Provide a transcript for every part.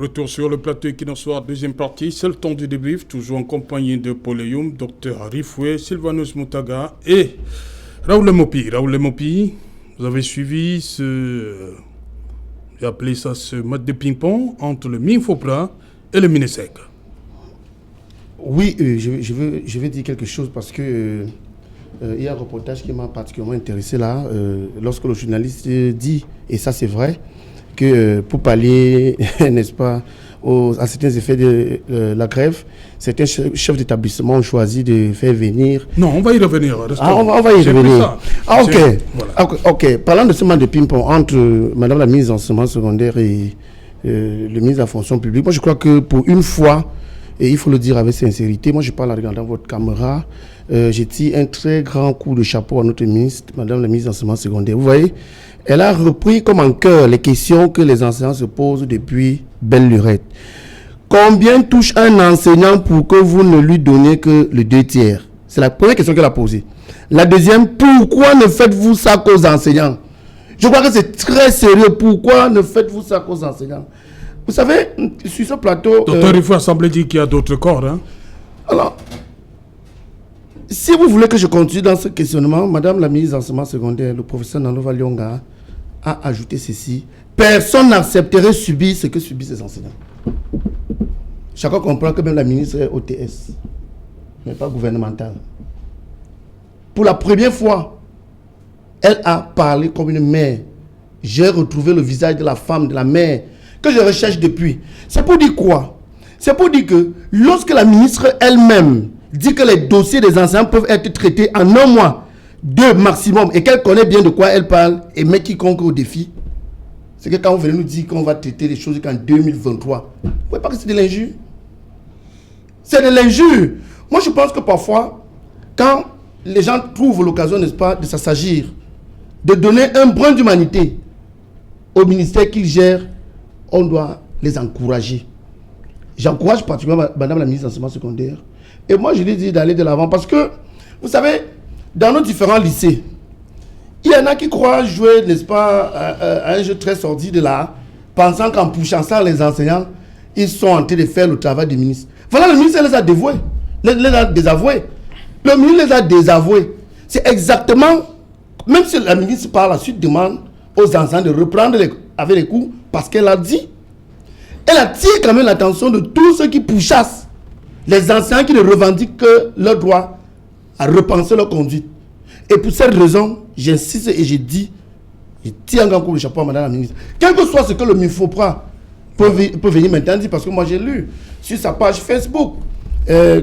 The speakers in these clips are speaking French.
Retour sur le plateau Equinox, deuxième partie, c'est le temps du débrief, toujours en compagnie de Poléum, Dr Rifoué, Sylvanus Moutaga et Raoul Mopi. Raoul Mopi, vous avez suivi j'ai appelé ça ce match de ping-pong entre le Minfopra et le Minesec. Oui, je veux dire quelque chose parce que il y a un reportage qui m'a particulièrement intéressé là, lorsque le journaliste dit, et ça c'est vrai, que pour pallier, n'est-ce pas, à certains effets de la grève, certains chefs d'établissement ont choisi de faire venir... Non, on va y revenir. On va y revenir. Ah, ok. Voilà. Ok. Parlant de ce match de ping-pong entre Madame la ministre de l'enseignement secondaire et le ministre de la fonction publique, moi je crois que pour une fois, et il faut le dire avec sincérité, moi je parle en regardant votre caméra, j'ai tiré un très grand coup de chapeau à notre ministre, Madame la ministre de l'enseignement secondaire. Vous voyez, elle a repris comme en cœur les questions que les enseignants se posent depuis belle lurette. Combien touche un enseignant pour que vous ne lui donnez que le 2/3? C'est la première question qu'elle a posée. La deuxième, pourquoi ne faites-vous ça qu'aux enseignants? Je crois que c'est très sérieux. Pourquoi ne faites-vous ça qu'aux enseignants? Vous savez, sur ce plateau... Docteur, il faut sembler dire qu'il y a d'autres corps. Hein? Alors, si vous voulez que je continue dans ce questionnement, Madame la ministre de l'enseignement secondaire, le professeur Nanova Lyonga, a ajouté ceci. Personne n'accepterait subir ce que subissent ces enseignants. Chacun comprend que même la ministre est OTS, mais pas gouvernementale. Pour la première fois, elle a parlé comme une mère. J'ai retrouvé le visage de la femme, de la mère, que je recherche depuis. C'est pour dire quoi? C'est pour dire que lorsque la ministre elle-même dit que les dossiers des enseignants peuvent être traités en 1 mois, 2 maximum, et qu'elle connaît bien de quoi elle parle, et met quiconque au défi, c'est que quand vous venez nous dire qu'on va traiter les choses qu'en 2023, vous ne voyez pas que c'est de l'injure? C'est de l'injure. Moi, je pense que parfois, quand les gens trouvent l'occasion, n'est-ce pas, de s'assagir, de donner un brin d'humanité au ministère qu'ils gèrent, on doit les encourager. J'encourage particulièrement Madame la ministre de l'enseignement secondaire. Et moi, je lui dis d'aller de l'avant parce que, vous savez, dans nos différents lycées, il y en a qui croient jouer, n'est-ce pas, à un jeu très sordide là, pensant qu'en poussant ça les enseignants, ils sont en train de faire le travail du ministre. Voilà, le ministre les a dévoués, les a désavoués. Le ministre les a désavoués. C'est exactement, même si la ministre par la suite demande aux enseignants de reprendre avec les coups, parce qu'elle a dit, elle attire quand même l'attention de tous ceux qui pourchassent les enseignants qui ne revendiquent que leur droit à repenser leur conduite. Et pour cette raison, j'insiste et je dis, je tire un grand coup de chapeau à Madame la ministre. Quel que soit ce que le MIFOPRA peut venir maintenant dire, parce que moi j'ai lu sur sa page Facebook,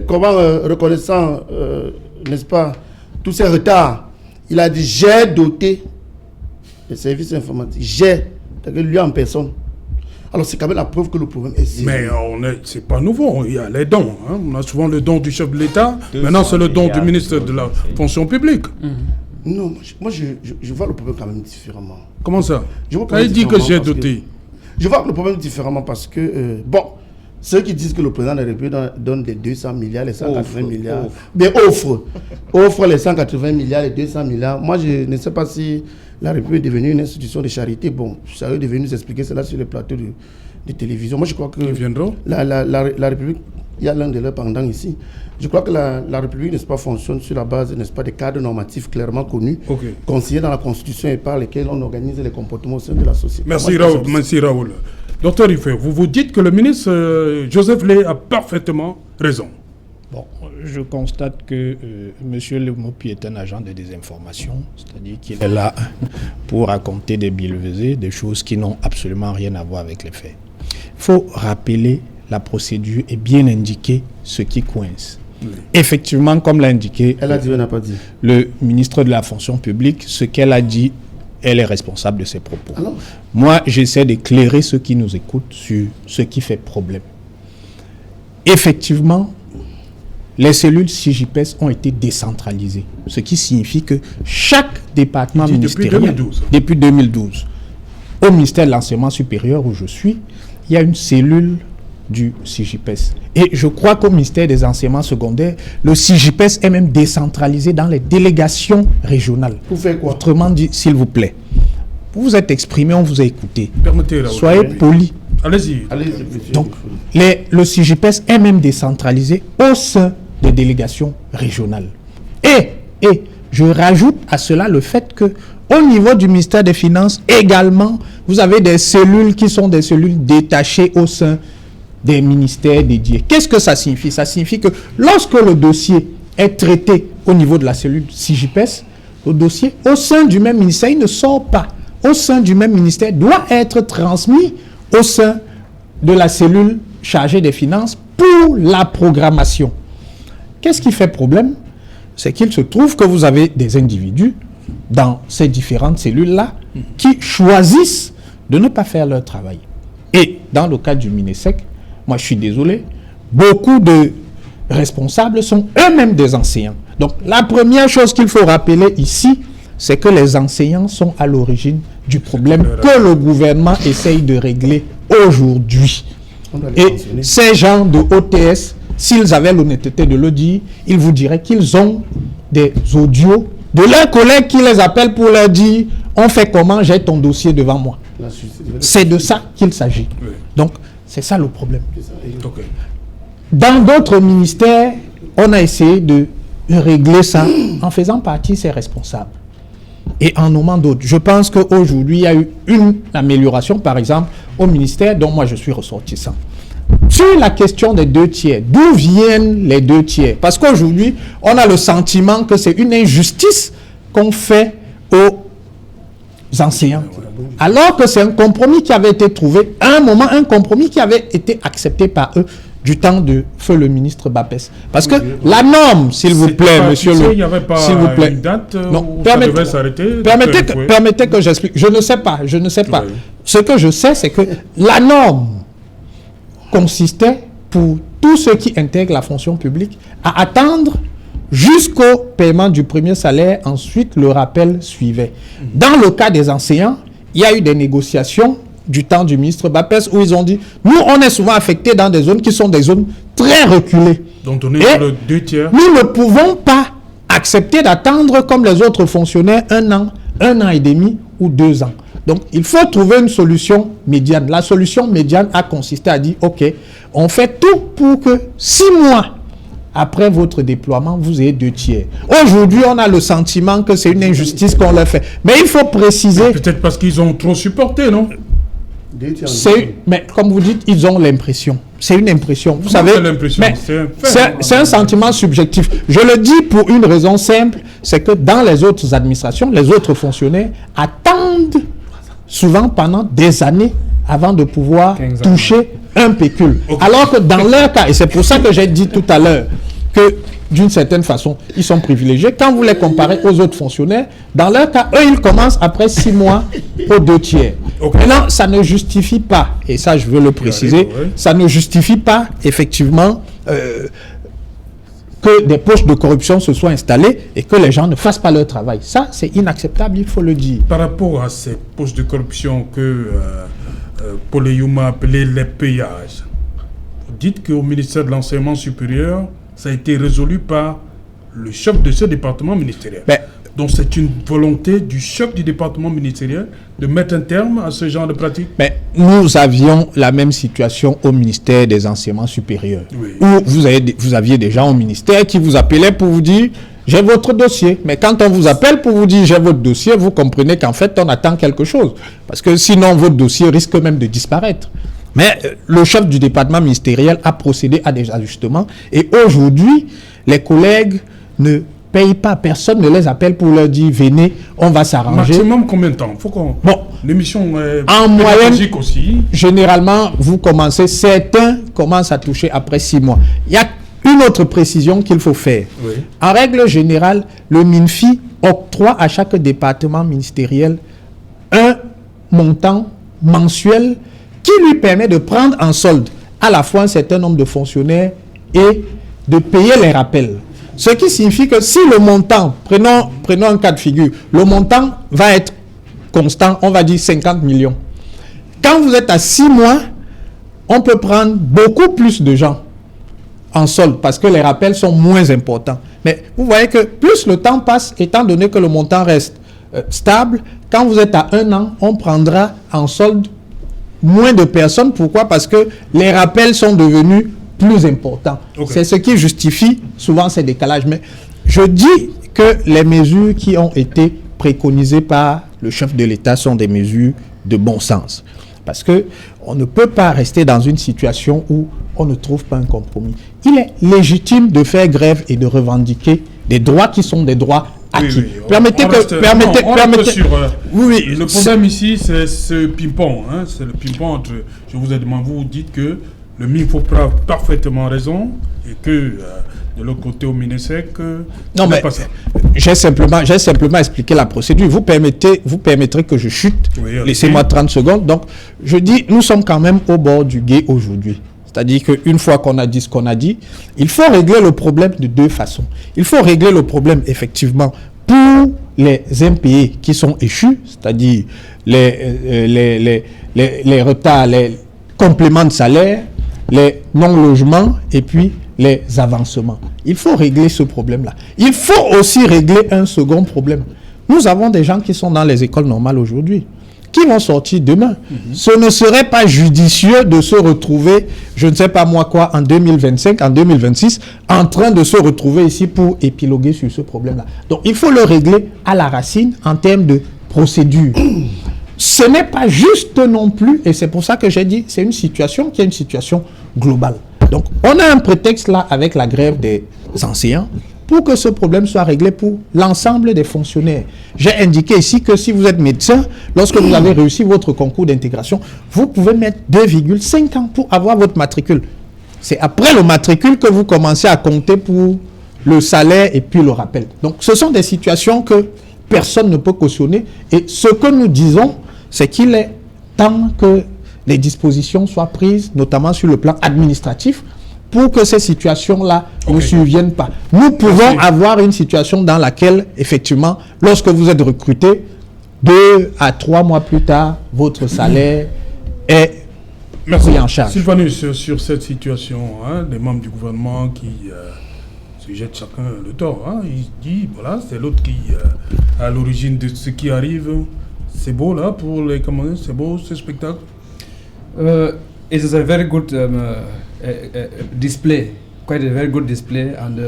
comment reconnaissant, n'est-ce pas, tous ces retards, il a dit, j'ai doté les services informatiques, j'ai, lui en personne. Alors c'est quand même la preuve que le problème est sérieux. Mais c'est pas nouveau, il y a les dons. Hein. On a souvent le don du chef de l'État, maintenant c'est le don du ministre de la fonction publique. Non, moi je vois le problème quand même différemment. Comment ça? Il dit que j'ai doté. Je vois le problème différemment parce que, bon, ceux qui disent que le président de la République donne des 200 milliards, les 180 milliards, mais offre les 180 milliards, les 200 milliards. Moi je ne sais pas si la République est devenue une institution de charité. Bon, ça est devenu nous expliquer cela sur les plateaux de télévision. Moi, je crois que la République, il y a l'un de leurs pendants ici. Je crois que la République, n'est-ce pas, fonctionne sur la base, n'est-ce pas, des cadres normatifs clairement connus, consignés dans la Constitution et par lesquels on organise les comportements au sein de la société. Merci Raoul. Docteur Rifoué, vous dites que le ministre Joseph Lé a parfaitement raison. Bon, je constate que M. Lemopi est un agent de désinformation, c'est-à-dire qu'il est là pour raconter des billevesées, des choses qui n'ont absolument rien à voir avec les faits. Il faut rappeler la procédure et bien indiquer ce qui coince. Oui. Effectivement, comme l'a indiqué le ministre de la fonction publique, ce qu'elle a dit, elle est responsable de ses propos. Alors, moi, j'essaie d'éclairer ceux qui nous écoutent sur ce qui fait problème. Effectivement, les cellules CIGIPES ont été décentralisées, ce qui signifie que chaque département ministériel, depuis 2012, au ministère de l'enseignement supérieur où je suis, il y a une cellule du CIGIPES. Et je crois qu'au ministère des enseignements secondaires, le CIGIPES est même décentralisé dans les délégations régionales. Vous faites quoi? Autrement dit, s'il vous plaît, vous vous êtes exprimé, on vous a écouté. Soyez poli. Allez-y. Donc, le CIGPES est même décentralisé au sein des délégations régionales. Et je rajoute à cela le fait que au niveau du ministère des Finances, également, vous avez des cellules qui sont des cellules détachées au sein des ministères dédiés. Qu'est-ce que ça signifie? Ça signifie que lorsque le dossier est traité au niveau de la cellule CIGPES, le dossier au sein du même ministère, il ne sort pas. Au sein du même ministère, doit être transmis au sein de la cellule chargée des finances pour la programmation. Qu'est-ce qui fait problème? C'est qu'il se trouve que vous avez des individus dans ces différentes cellules-là qui choisissent de ne pas faire leur travail. Et dans le cas du MINESEC, moi je suis désolé, beaucoup de responsables sont eux-mêmes des enseignants. Donc la première chose qu'il faut rappeler ici, c'est que les enseignants sont à l'origine du problème que le gouvernement essaye de régler aujourd'hui. Et ces gens de OTS, s'ils avaient l'honnêteté de le dire, ils vous diraient qu'ils ont des audios de leurs collègues qui les appellent pour leur dire « On fait comment? J'ai ton dossier devant moi. » C'est de ça qu'il s'agit. Oui. Donc, c'est ça le problème. Okay. Dans d'autres ministères, on a essayé de régler ça en faisant partie ses responsables et en nommant d'autres. Je pense qu'aujourd'hui, il y a eu une amélioration, par exemple, au ministère dont moi je suis ressortissant. Sur la question des 2 tiers, d'où viennent les 2 tiers? Parce qu'aujourd'hui, on a le sentiment que c'est une injustice qu'on fait aux enseignants. Alors que c'est un compromis qui avait été trouvé, à un moment, un compromis qui avait été accepté par eux du temps de feu le ministre Bapès. Parce que la norme, s'il vous plaît, monsieur le... Il n'y avait pas une date où ça devait s'arrêter? Permettez que j'explique. Je ne sais pas. Oui. Ce que je sais, c'est que la norme consistait pour tous ceux qui intègrent la fonction publique à attendre jusqu'au paiement du premier salaire. Ensuite, le rappel suivait. Dans le cas des enseignants, il y a eu des négociations du temps du ministre Bapès où ils ont dit, nous, on est souvent affectés dans des zones qui sont des zones très reculées. Donc, on est le 2 tiers. Nous ne pouvons pas accepter d'attendre comme les autres fonctionnaires 1 an, 1 an et demi ou 2 ans. Donc, il faut trouver une solution médiane. La solution médiane a consisté à dire, OK, on fait tout pour que 6 mois après votre déploiement, vous ayez 2 tiers. Aujourd'hui, on a le sentiment que c'est une injustice qu'on leur fait. Mais il faut préciser... Peut-être parce qu'ils ont trop supporté, non? Mais comme vous dites, ils ont l'impression. C'est une impression. Vous savez, c'est un sentiment subjectif. Je le dis pour une raison simple, c'est que dans les autres administrations, les autres fonctionnaires attendent souvent pendant des années avant de pouvoir toucher un pécule. Okay. Alors que dans leur cas, et c'est pour ça que j'ai dit tout à l'heure que d'une certaine façon, ils sont privilégiés. Quand vous les comparez aux autres fonctionnaires, dans leur cas, eux, ils commencent après 6 mois aux 2 tiers. Okay. Maintenant, ça ne justifie pas, et ça je veux le préciser, ça ne justifie pas effectivement que des poches de corruption se soient installées et que les gens ne fassent pas leur travail. Ça, c'est inacceptable, il faut le dire. Par rapport à ces poches de corruption que Paul Youm a appelées les payages, vous dites qu'au ministère de l'Enseignement supérieur, ça a été résolu par le chef de ce département ministériel. Donc c'est une volonté du chef du département ministériel de mettre un terme à ce genre de pratique? Mais nous avions la même situation au ministère des Enseignements supérieurs, où vous aviez des gens au ministère qui vous appelaient pour vous dire « j'ai votre dossier ». Mais quand on vous appelle pour vous dire « j'ai votre dossier », vous comprenez qu'en fait on attend quelque chose. Parce que sinon votre dossier risque même de disparaître. Mais le chef du département ministériel a procédé à des ajustements et aujourd'hui, les collègues ne payent pas. Personne ne les appelle pour leur dire « venez, on va s'arranger ». Maximum combien de temps? L'émission en moyenne, aussi. Généralement, certains commencent à toucher après 6 mois. Il y a une autre précision qu'il faut faire. Oui. En règle générale, le MINFI octroie à chaque département ministériel un montant mensuel qui lui permet de prendre en solde à la fois un certain nombre de fonctionnaires et de payer les rappels. Ce qui signifie que si le montant, prenons un cas de figure, le montant va être constant, on va dire 50 millions. Quand vous êtes à 6 mois, on peut prendre beaucoup plus de gens en solde parce que les rappels sont moins importants. Mais vous voyez que plus le temps passe, étant donné que le montant reste stable, quand vous êtes à 1 an, on prendra en solde moins de personnes. Pourquoi? Parce que les rappels sont devenus plus importants. Okay. C'est ce qui justifie souvent ces décalages. Mais je dis que les mesures qui ont été préconisées par le chef de l'État sont des mesures de bon sens. Parce qu'on ne peut pas rester dans une situation où on ne trouve pas un compromis. Il est légitime de faire grève et de revendiquer des droits qui sont des droits acquis. Oui. Permettez. Oui. Le problème ici, c'est ce ping-pong. Hein, c'est le ping-pong entre. Je vous ai demandé, vous dites que le MINFO a parfaitement raison et que de l'autre côté au MINESEC, non mais pas ça. J'ai simplement expliqué la procédure. Vous permettrez que je chute. Oui, laissez-moi 30 secondes. Donc, je dis, nous sommes quand même au bord du gué aujourd'hui. C'est-à-dire qu'une fois qu'on a dit ce qu'on a dit, il faut régler le problème de deux façons. Il faut régler le problème, effectivement, pour les impayés qui sont échus, c'est-à-dire les retards, les compléments de salaire, les non-logements et puis les avancements. Il faut régler ce problème-là. Il faut aussi régler un second problème. Nous avons des gens qui sont dans les écoles normales aujourd'hui, qui vont sortir demain. Ce ne serait pas judicieux de se retrouver, je ne sais pas moi quoi, en 2025, en 2026, en train de se retrouver ici pour épiloguer sur ce problème-là. Donc, il faut le régler à la racine en termes de procédure. Ce n'est pas juste non plus, et c'est pour ça que j'ai dit, c'est une situation qui est une situation globale. Donc, on a un prétexte là avec la grève des enseignants pour que ce problème soit réglé pour l'ensemble des fonctionnaires. J'ai indiqué ici que si vous êtes médecin, lorsque vous avez réussi votre concours d'intégration, vous pouvez mettre 2,5 ans pour avoir votre matricule. C'est après le matricule que vous commencez à compter pour le salaire et puis le rappel. Donc, ce sont des situations que personne ne peut cautionner. Et ce que nous disons, c'est qu'il est temps que les dispositions soient prises, notamment sur le plan administratif, pour que ces situations-là ne surviennent pas. Nous pouvons avoir une situation dans laquelle, effectivement, lorsque vous êtes recruté, 2 à 3 mois plus tard, votre salaire est pris en charge. Sylvanus, sur cette situation, hein, les membres du gouvernement qui se jettent chacun le tort. Hein, il dit, voilà, c'est l'autre qui est à l'origine de ce qui arrive. C'est beau, là, pour les commandants, c'est beau, ce spectacle. It is a very good display, quite a very good display, and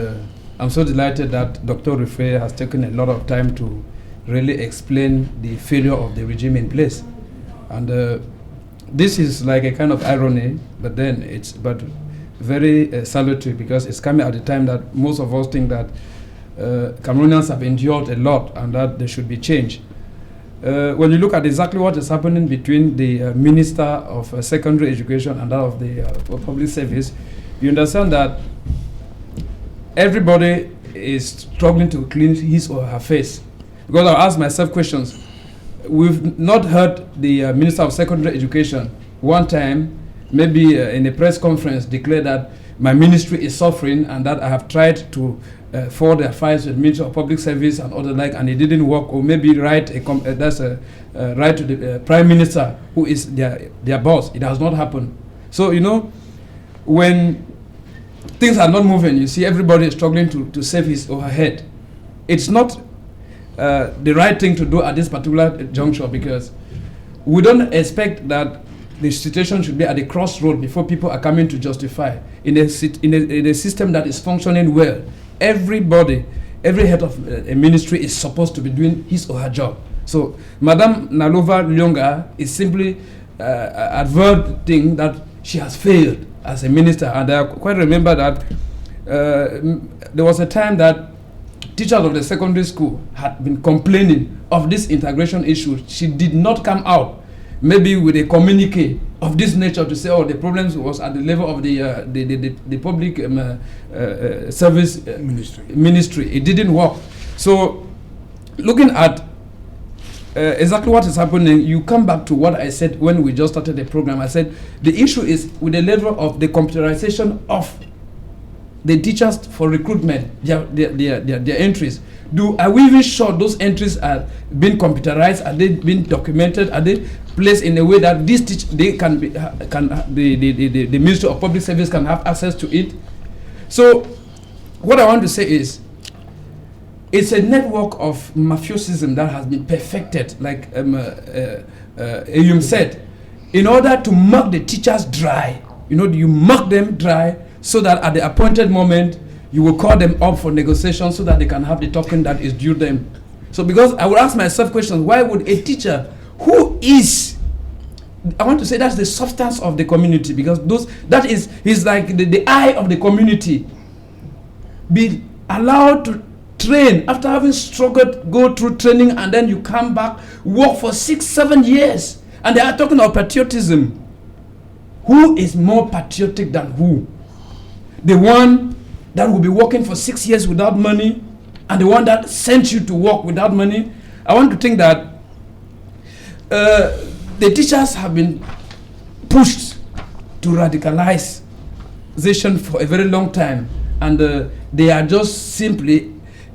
I'm so delighted that Dr. Rufai has taken a lot of time to really explain the failure of the regime in place. And this is like a kind of irony, but then it's very salutary, because it's coming at a time that most of us think that Cameroonians have endured a lot and that there should be change. When you look at exactly what is happening between the Minister of Secondary Education and that of the Public Service, you understand that everybody is struggling to clean his or her face. Because I ask myself questions. We've not heard the Minister of Secondary Education one time, maybe in a press conference, declare that my ministry is suffering and that I have tried to forward their files to the Ministry of Public Service and other like, and it didn't work, or maybe write write to the Prime Minister, who is their boss. It has not happened. So, you know, when things are not moving, you see everybody is struggling to save his or her head. It's not the right thing to do at this particular juncture, because we don't expect that the situation should be at the crossroad before people are coming to justify. In a system that is functioning well, everybody, every head of a ministry is supposed to be doing his or her job. So Madame Nalova Lyonga is simply adverting that she has failed as a minister. And I quite remember that there was a time that teachers of the secondary school had been complaining of this integration issue. She did not come out maybe with a communique of this nature to say, oh, the problems was at the level of the public service ministry. It didn't work. So looking at exactly what is happening, you come back to what I said when we just started the program. I said the issue is with the level of the computerization of the teachers for recruitment, their entries. Are we even sure those entries are being computerized? Are they being documented? Are they placed in a way that the Ministry of Public Service can have access to it? So what I want to say is, it's a network of mafiosism that has been perfected, like Ayum said. in order to milk the teachers dry. You milk them dry so that at the appointed moment, you will call them up for negotiation so that they can have the token that is due them. So because I would ask myself questions, why would a teacher who is, I want to say that's the substance of the community, because he's like the eye of the community, be allowed to train after having struggled, go through training, and then you come back, work for 6-7 years, and they are talking about patriotism. Who is more patriotic than who? The one that will be working for 6 years without money, and the one that sent you to work without money? I want to think that the teachers have been pushed to radicalization for a very long time, and they are just simply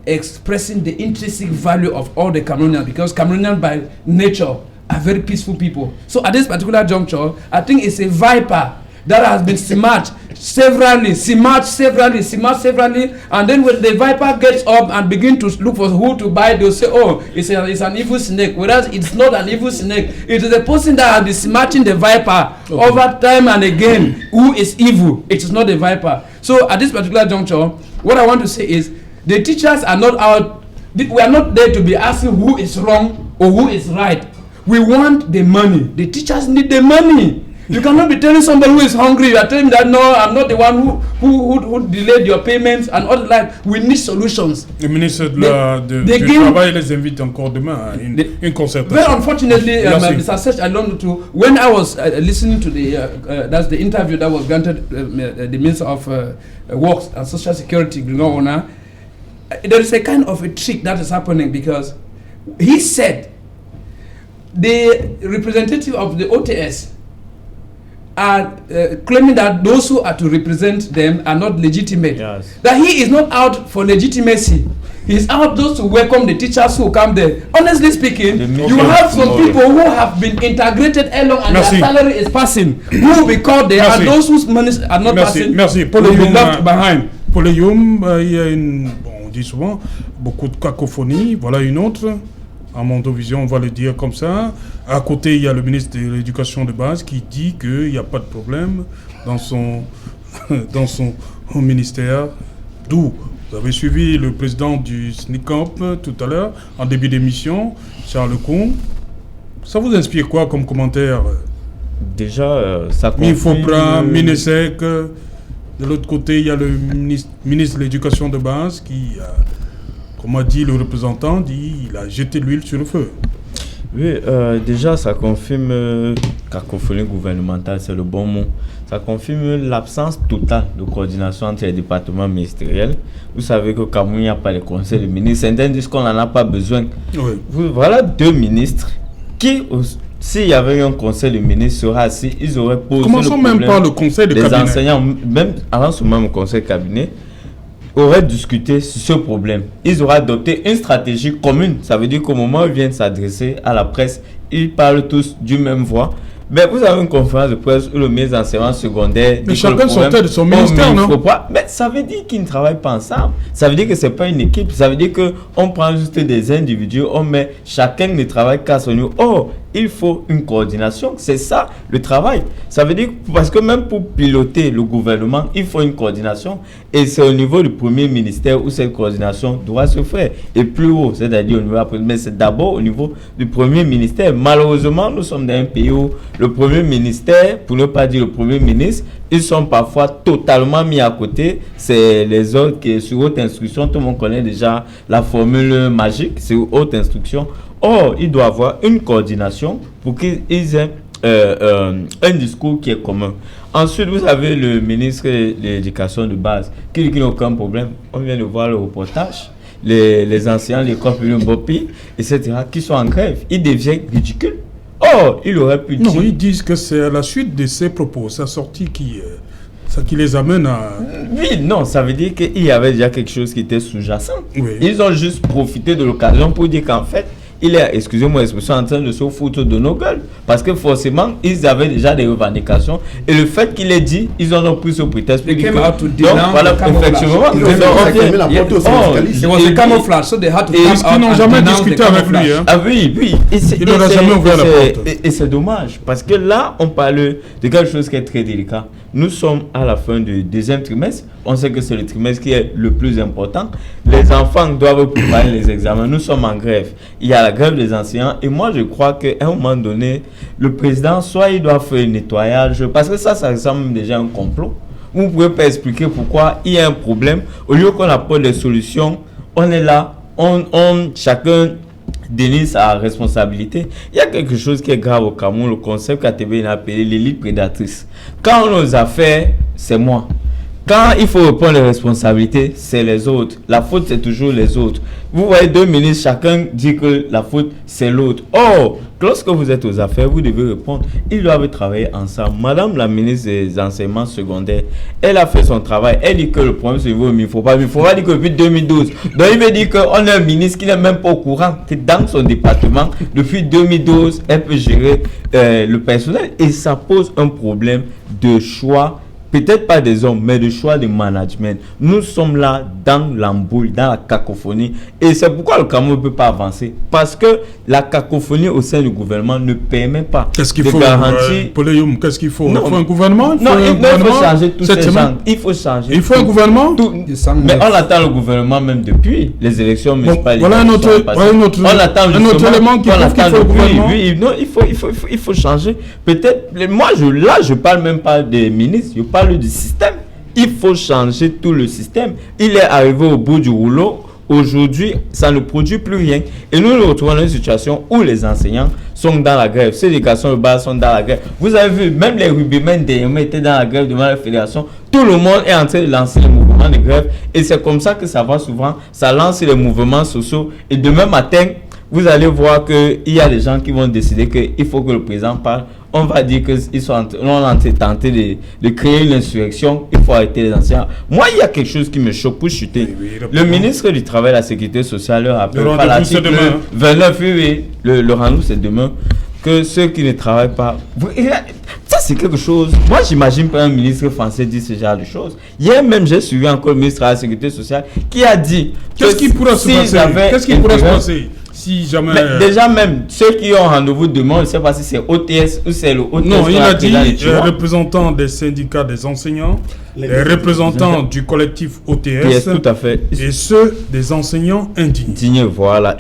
expressing the intrinsic value of all the Cameroonians, because Cameroonians by nature are very peaceful people. So at this particular juncture, I think it's a viper that has been smashed severally, and then when the viper gets up and begin to look for who to buy, they'll say, oh, it's an evil snake, whereas it's not an evil snake. It is a person that has been smashing the viper over time and again who is evil. It is not the viper. So at this particular juncture, what I want to say is the teachers are not out. We are not there to be asking who is wrong or who is right. We want the money. The teachers need the money. You cannot be telling somebody who is hungry, you are telling that no, I'm not the one who delayed your payments and all that. We need solutions. Le ministre du Travail les invite encore demain à une concertation. Very unfortunately, Mr. Sesh, I don't know to, when I was listening to that's the interview that was granted the Minister of Works and Social Security, there is a kind of a trick that is happening, because he said the representative of the OTS are claiming that those who are to represent them are not legitimate. Yes. That he is not out for legitimacy. He's out just to welcome the teachers who come there. Honestly speaking, you have some people who have been integrated along and their salary is passing, who will be called there, and those whose money are not passing will be left behind. Pour les Youm, il y a on dit souvent, beaucoup de cacophonie. Voilà une autre. À Mondovision, on va le dire comme ça. À côté, il y a le ministre de l'Éducation de base qui dit qu'il n'y a pas de problème dans son ministère. D'où vous avez suivi le président du SNICAP tout à l'heure, en début d'émission, Charles Koum. Ça vous inspire quoi comme commentaire? Déjà, ça confirme... Mifopra, Minesec. De l'autre côté, il y a le ministre de l'Éducation de base qui... Comme a dit le représentant, il a jeté l'huile sur le feu. Oui, déjà, ça confirme cacophonie gouvernementale, c'est le bon mot. Ça confirme l'absence totale de coordination entre les départements ministériels. Vous savez qu'au Cameroun, il n'y a pas de conseil de ministres. Certains disent qu'on n'en a pas besoin. Oui. Voilà deux ministres qui, s'il y avait eu un conseil de ministres, seraient assis, ils auraient posé Commençons le problème même par le conseil de des cabinet. enseignants, même avant ce même conseil de cabinet, auraient discuté sur ce problème. Ils auraient adopté une stratégie commune. Ça veut dire qu'au moment où ils viennent s'adresser à la presse, ils parlent tous d'une même voix. Mais vous avez une conférence de presse où le ministre d'enseignement secondaire... Mais chacun sortait de son ministère, non? Mais ça veut dire qu'ils ne travaillent pas ensemble. Ça veut dire que ce n'est pas une équipe. Ça veut dire qu'on prend juste des individus, on met chacun ne travaille qu'à son niveau. Or, il faut une coordination. C'est ça le travail. Ça veut dire parce que même pour piloter le gouvernement, il faut une coordination. Et c'est au niveau du premier ministère où cette coordination doit se faire. Et plus haut, c'est-à-dire au niveau après. Mais c'est d'abord au niveau du premier ministère. Malheureusement, nous sommes dans un pays où le premier ministère, pour ne pas dire le premier ministre, ils sont parfois totalement mis à côté. C'est les autres qui, sur haute instruction, tout le monde connaît déjà la formule magique, c'est haute instruction. Or, il doit y avoir une coordination pour qu'ils aient un discours qui est commun. Ensuite, vous avez le ministre de l'Éducation de base qui dit qu'il n'a aucun problème. On vient de voir le reportage. Les enseignants de l'école publique Bopi, etc., qui sont en grève. Ils deviennent ridicules. Or, il aurait pu dire... Non, ils disent que c'est à la suite de ces propos, sa sortie qui les amène à... Oui, non, ça veut dire qu'il y avait déjà quelque chose qui était sous-jacent. Oui. Ils ont juste profité de l'occasion pour dire qu'en fait, il est, excusez-moi l'expression, en train de se foutre de nos gueules. Parce que forcément, ils avaient déjà des revendications. Et le fait qu'il ait dit, ils en ont pris ce prétexte. They came out to donc, denounce voilà, the camouflage. effectivement. Ils ont fait la porte aux syndicalistes. There was a camouflage, so they had to come Est-ce qu'ils out n'ont and jamais denounce discuté the avec lui, camouflage. hein? Ah oui, oui. Il n'aura jamais ouvert la porte. Et c'est dommage, parce que là, on parle de quelque chose qui est très délicat. Nous sommes à la fin du deuxième trimestre. On sait que c'est le trimestre qui est le plus important. Les enfants doivent préparer les examens. Nous sommes en grève. Il y a la grève des enseignants. Et moi, je crois qu'à un moment donné, le président, soit il doit faire un nettoyage, parce que ça ressemble déjà à un complot. Vous ne pouvez pas expliquer pourquoi il y a un problème. Au lieu qu'on apporte des solutions, on est là, chacun dénie sa responsabilité. Il y a quelque chose qui est grave au Cameroun, le concept qu'ATB a appelé l'élite prédatrice. Quand on nous a fait, c'est moi. Quand il faut reprendre les responsabilités, c'est les autres. La faute, c'est toujours les autres. Vous voyez deux ministres, chacun dit que la faute, c'est l'autre. Or, lorsque vous êtes aux affaires, vous devez répondre. Ils doivent travailler ensemble. Madame la ministre des enseignements secondaires, elle a fait son travail. Elle dit que le problème, c'est vous, mais il ne faut pas dire que depuis 2012. Donc, il veut dire qu'on a un ministre qui n'est même pas au courant que dans son département, depuis 2012, elle peut gérer le personnel. Et ça pose un problème de choix. Peut-être pas des hommes, mais de choix de management. Nous sommes là dans l'embrouille, dans la cacophonie. Et c'est pourquoi le Cameroun ne peut pas avancer. Parce que la cacophonie au sein du gouvernement ne permet pas de garantir... Poléyoum, qu'est-ce qu'il faut? Non, Il faut un gouvernement? Il faut changer tous ces gens. Il faut changer. Il faut un gouvernement? Mais on attend le gouvernement même depuis les élections municipales. Voilà un autre élément qui prouve qu'il faut le gouvernement. Oui, non, il faut changer. Peut-être, moi, je parle même pas des ministres, je parle du système. Il faut changer tout le système. Il est arrivé au bout du rouleau. Aujourd'hui, ça ne produit plus rien. Et nous nous retrouvons dans une situation où les enseignants sont dans la grève. Ceux d'éducation de base sont dans la grève. Vous avez vu, même les rugbymen dernièrement étaient dans la grève devant la fédération. Tout le monde est en train de lancer les mouvements de grève. Et c'est comme ça que ça va souvent. Ça lance les mouvements sociaux. Et demain matin, vous allez voir qu'il y a des gens qui vont décider qu'il faut que le président parle. On va dire qu'ils sont en train de créer une insurrection. Il faut arrêter les enseignants. Moi, il y a quelque chose qui me choque pour chuter. Le ministre du Travail et de la Sécurité sociale leur rappelle par l'article 29, le rendez-vous c'est demain, que ceux qui ne travaillent pas... Ça, c'est quelque chose... Moi, j'imagine pas un ministre français dire ce genre de choses. Hier même, j'ai suivi encore le ministre de la Sécurité sociale qui a dit... Qu'est-ce qui pourrait se passer si jamais... Mais déjà même, ceux qui ont rendez-vous demain, je ne sais pas si c'est OTS ou c'est le OTS. Non, il a dit représentants des syndicats des enseignants, les représentants du collectif OTS, tout à fait. Et ceux des enseignants indignes. Voilà.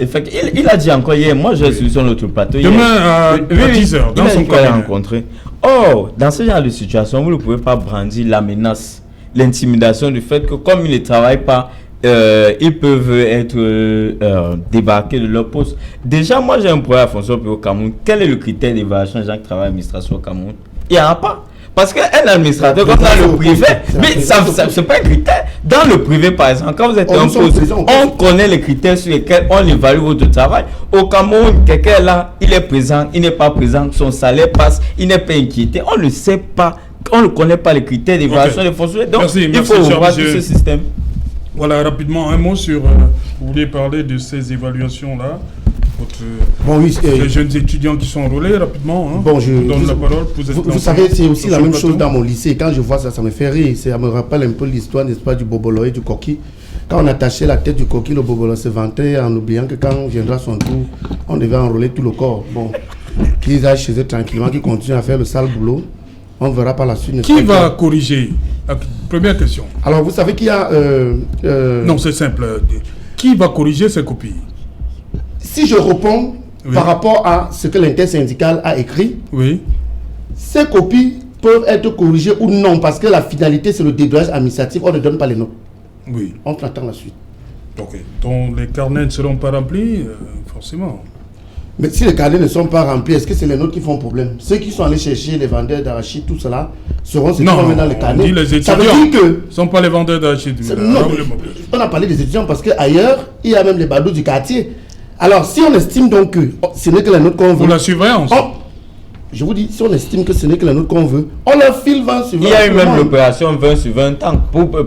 Il a dit encore hier, moi j'ai suivi sur notre plateau. Demain à 10h, dans son cabinet. Rencontré. Or, dans ce genre de situation, vous ne pouvez pas brandir la menace, l'intimidation du fait que comme ils ne travaillent pas, ils peuvent être débarqués de leur poste. Déjà, moi j'ai un problème à fonction au Cameroun. Quel est le critère d'évaluation des gens qui travaillent à l'administration au Cameroun? Il n'y en a pas. Parce qu'un administrateur, comme dans le privé, mais ça c'est pas un critère. Dans le privé, par exemple, quand vous êtes en poste, on connaît les critères sur lesquels on évalue votre travail. Au Cameroun, quelqu'un est là, il est présent, il n'est pas présent, son salaire passe, il n'est pas inquiété. On ne sait pas, on ne connaît pas les critères d'évaluation des fonctionnaires. Donc, il faut revoir tout ce système. Voilà, rapidement, un mot sur... vous voulez parler de ces évaluations-là? Les jeunes étudiants qui sont enrôlés, rapidement. Hein, bon, je donne la parole. Vous savez, c'est aussi la même chose dans mon lycée. Quand je vois ça, ça me fait rire. Ça me rappelle un peu l'histoire, n'est-ce pas, du bobolo et du coquille. Quand on attachait la tête du coquille, le bobolo se vantait en oubliant que quand viendra son tour, on devait enrôler tout le corps. Bon, qu'ils aillent chez eux tranquillement, qu'ils continuent à faire le sale boulot. On verra par la suite. Qui va corriger? Première question. Alors, vous savez qu'il y a... Non, c'est simple. Qui va corriger ces copies? Si je réponds par rapport à ce que l'intersyndical a écrit, ces copies peuvent être corrigées ou non, parce que la finalité, c'est le débrayage administratif. On ne donne pas les noms. Oui. On attend la suite. Ok. Donc, les carnets ne seront pas remplis, forcément. Mais si les carnets ne sont pas remplis, est-ce que c'est les nôtres qui font problème? Ceux qui sont allés chercher les vendeurs d'arachide, tout cela, seront ceux qui vont mettre dans les carnets. Les étudiants, ça veut dire que... ne sont pas les vendeurs d'arachide. On a parlé des étudiants parce qu'ailleurs, il y a même les badauds du quartier. Alors, si on estime donc que ce n'est que la note qu'on veut... Pour la surveillance. Je vous dis, si on estime que ce n'est que la note qu'on veut, on leur file 20 sur 20. Il y a eu même l'opération 20 sur 20 ans.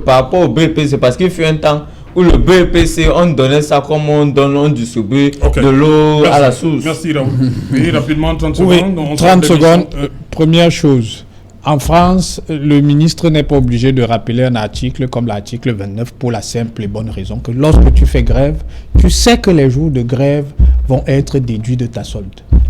Par rapport au BP, c'est parce qu'il fut un temps où le BPC, on donnait ça comme on distribue de l'eau à la source. Merci Raoul. Oui, rapidement, 30 secondes. Oui, 30 secondes. Première chose, en France, le ministre n'est pas obligé de rappeler un article comme l'article 29 pour la simple et bonne raison que lorsque tu fais grève, tu sais que les jours de grève vont être déduits de ta solde.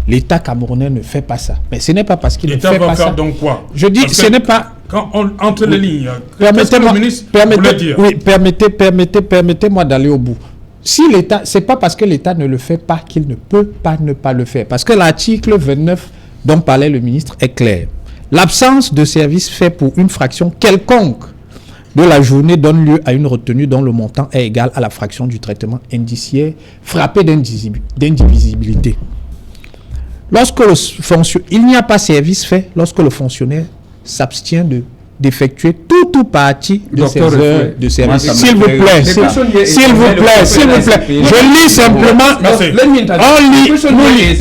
L'État camerounais ne fait pas ça. Mais ce n'est pas parce qu'il ne fait pas ça. L'État va faire donc quoi? Je dis, ce n'est pas... Quand entre les lignes, permettez-moi, le ministre voulait dire? Oui, permettez-moi d'aller au bout. Si l'État, c'est pas parce que l'État ne le fait pas qu'il ne peut pas ne pas le faire. Parce que l'article 29 dont parlait le ministre est clair. L'absence de service fait pour une fraction quelconque de la journée donne lieu à une retenue dont le montant est égal à la fraction du traitement indiciaire frappé d'indivisibilité. Lorsque il n'y a pas service fait lorsque le fonctionnaire s'abstient d'effectuer tout ou partie de ses heures de service. S'il vous plaît, s'il vous plaît. Je lis simplement. S'il vous plaît.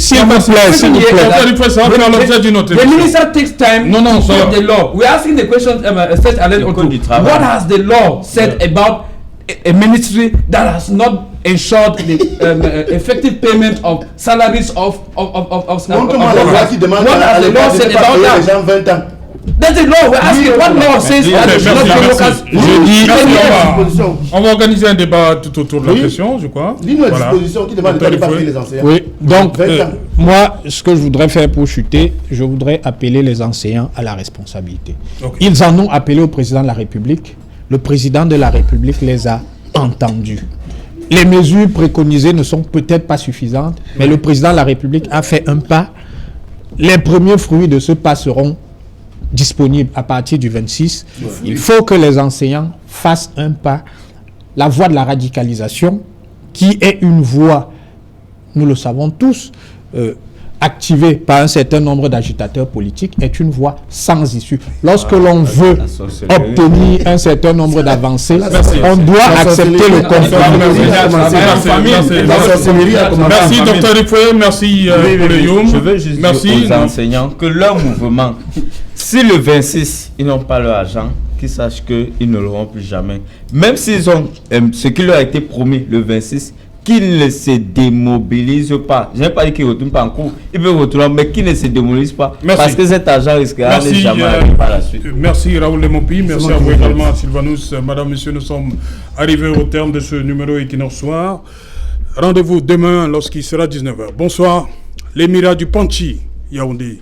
The minister takes time to quote the law. We're asking the question, what has the law said about a ministry that has not ensured the effective payment of salaries of Montre-moi la loi qui demande à l'État de ne pas payer les gens 20 ans. That's the law. We're asking what law says that they should not pay workers. On va organiser un débat tout autour de la question, je crois. Dis-nous la disposition qui demande de ne pas payer les enseignants. Oui, donc moi, ce que je voudrais faire pour chuter, je voudrais appeler les enseignants à la responsabilité. Okay. Ils en ont appelé au président de la République. Le président de la République les a entendus. Les mesures préconisées ne sont peut-être pas suffisantes, mais le président de la République a fait un pas. Les premiers fruits de ce pas seront disponibles à partir du 26. Il faut que les enseignants fassent un pas. La voie de la radicalisation, qui est une voie, nous le savons tous, activée par un certain nombre d'agitateurs politiques, est une voie sans issue. Lorsque l'on veut obtenir un certain nombre d'avancées, on doit accepter le conflit. Merci, Dr Rifoué, merci pour le Youm. Je veux juste dire aux enseignants que leur mouvement, si le 26, ils n'ont pas leur argent, qu'ils sachent qu'ils ne l'auront plus jamais. Même s'ils ont ce qui leur a été promis le 26, qu'ils ne se démobilisent pas. Je n'ai pas dit qu'ils ne retournent pas en cours. Ils peuvent retourner, mais qu'ils ne se démobilisent pas. Merci. Parce que cet argent risquera de jamais arriver par la suite. Merci Raoul Lemopi. Merci à vous également, Sylvanus. Madame, Monsieur, nous sommes arrivés au terme de ce numéro Equinox Soir. Rendez-vous demain lorsqu'il sera 19h. Bonsoir. L'émirat du Panchi, Yaoundé.